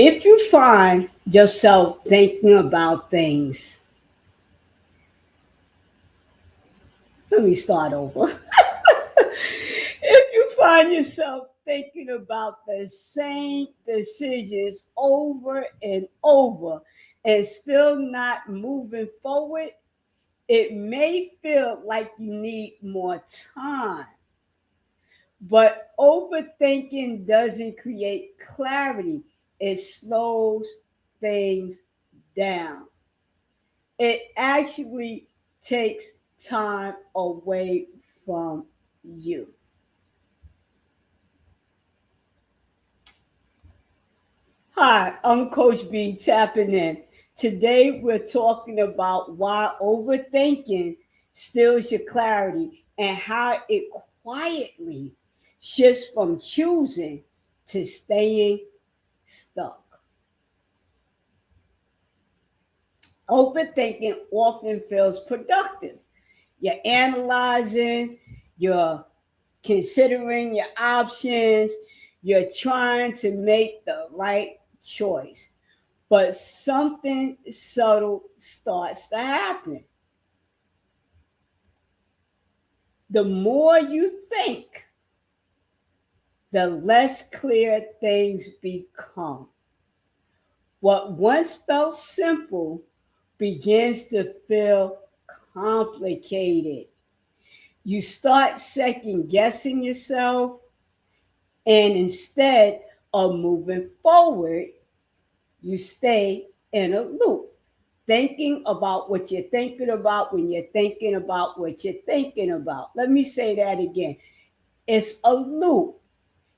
If you find yourself thinking about things, let me start over. If you find yourself thinking about the same decisions over and over and still not moving forward, it may feel like you need more time. But overthinking doesn't create clarity, it slows things down. It actually takes time away from you. Hi, I'm Coach B tapping in. Today we're talking about why overthinking steals your clarity and how it quietly shifts from choosing to staying stuck. Overthinking often feels productive. You're analyzing, you're considering your options, you're trying to make the right choice. But something subtle starts to happen. The more you think, the less clear things become. What once felt simple begins to feel complicated. You start second guessing yourself, and instead of moving forward, you stay in a loop, thinking about what you're thinking about when you're thinking about what you're thinking about. Let me say that again. It's a loop.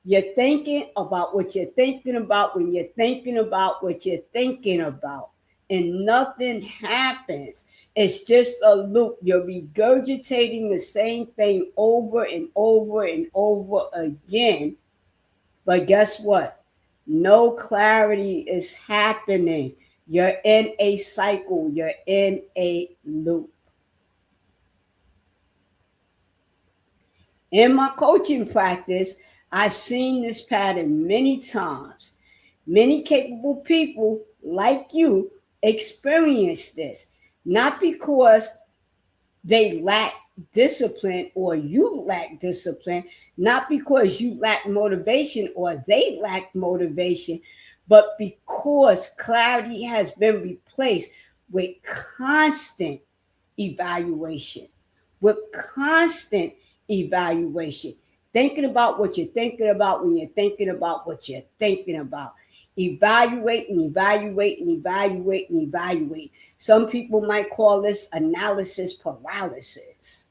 You're thinking about what you're thinking about when you're thinking about what you're thinking about, and nothing happens. It's just a loop. You're regurgitating the same thing over and over and over again. But guess what? No clarity is happening. You're in a cycle, you're in a loop. In my coaching practice, I've seen this pattern many times. Many capable people like you experience this, not because they lack discipline or you lack discipline, not because you lack motivation or they lack motivation, but because clarity has been replaced with constant evaluation, with constant evaluation. Thinking about what you're thinking about when you're thinking about what you're thinking about. Evaluate and evaluate and evaluate and evaluate. Some people might call this analysis paralysis.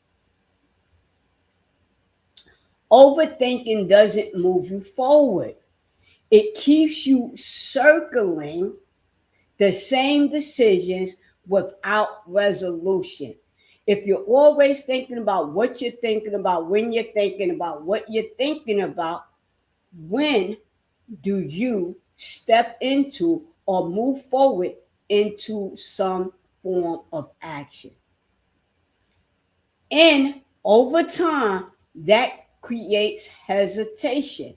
Overthinking doesn't move you forward, it keeps you circling the same decisions without resolution. If you're always thinking about what you're thinking about, when you're thinking about what you're thinking about, when do you step into or move forward into some form of action? And over time, that creates hesitation.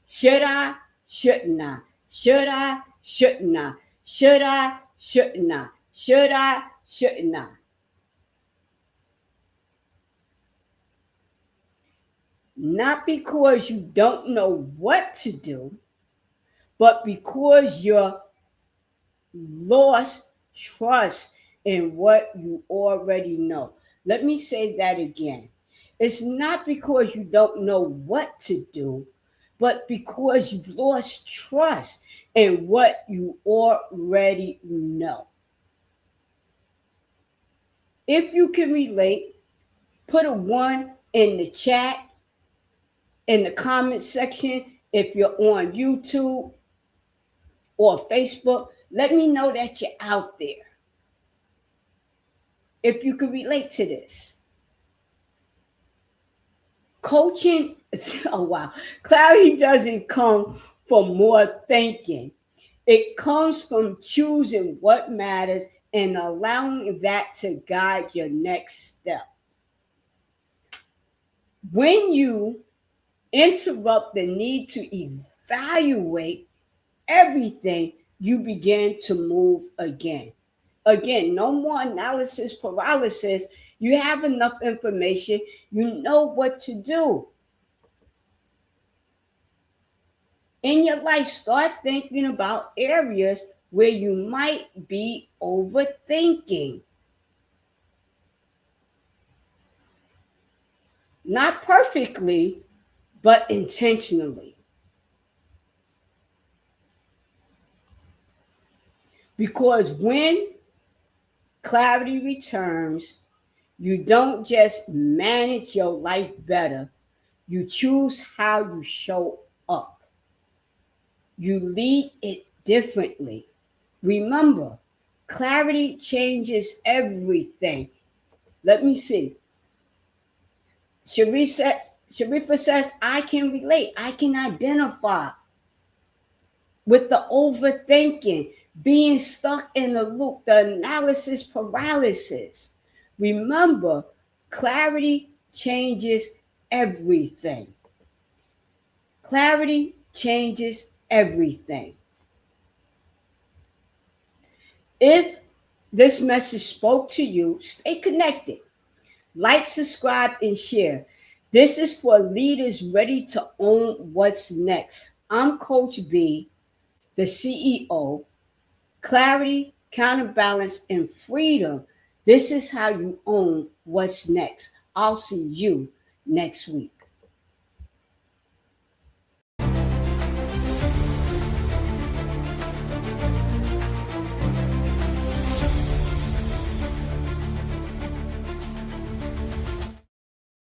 Should I? Shouldn't I? Should I? Shouldn't I? Should I? Shouldn't I? Should I? Shouldn't I? Not because you don't know what to do, but because you're lost trust in what you already know. Let me say that again. It's not because you don't know what to do, but because you've lost trust in what you already know. If you can relate, put a one in the chat, in the comment section. If you're on YouTube or Facebook, let me know that you're out there. If you can relate to this. Coaching, oh wow, clarity doesn't come from more thinking. It comes from choosing what matters and allowing that to guide your next step. When you interrupt the need to evaluate everything, you begin to move again. Again, no more analysis paralysis. You have enough information, you know what to do. In your life, start thinking about areas where you might be overthinking. Not perfectly, but intentionally. Because when clarity returns, you don't just manage your life better, you choose how you show up. You lead it differently. Remember, clarity changes everything. Let me see. Sharifa says, I can relate. I can identify with the overthinking, being stuck in the loop, the analysis paralysis. Remember, clarity changes everything. Clarity changes everything. If this message spoke to you, stay connected. Like, subscribe, and share. This is for leaders ready to own what's next. I'm Coach B, the CEO. Clarity, counterbalance, and freedom. This is how you own what's next. I'll see you next week.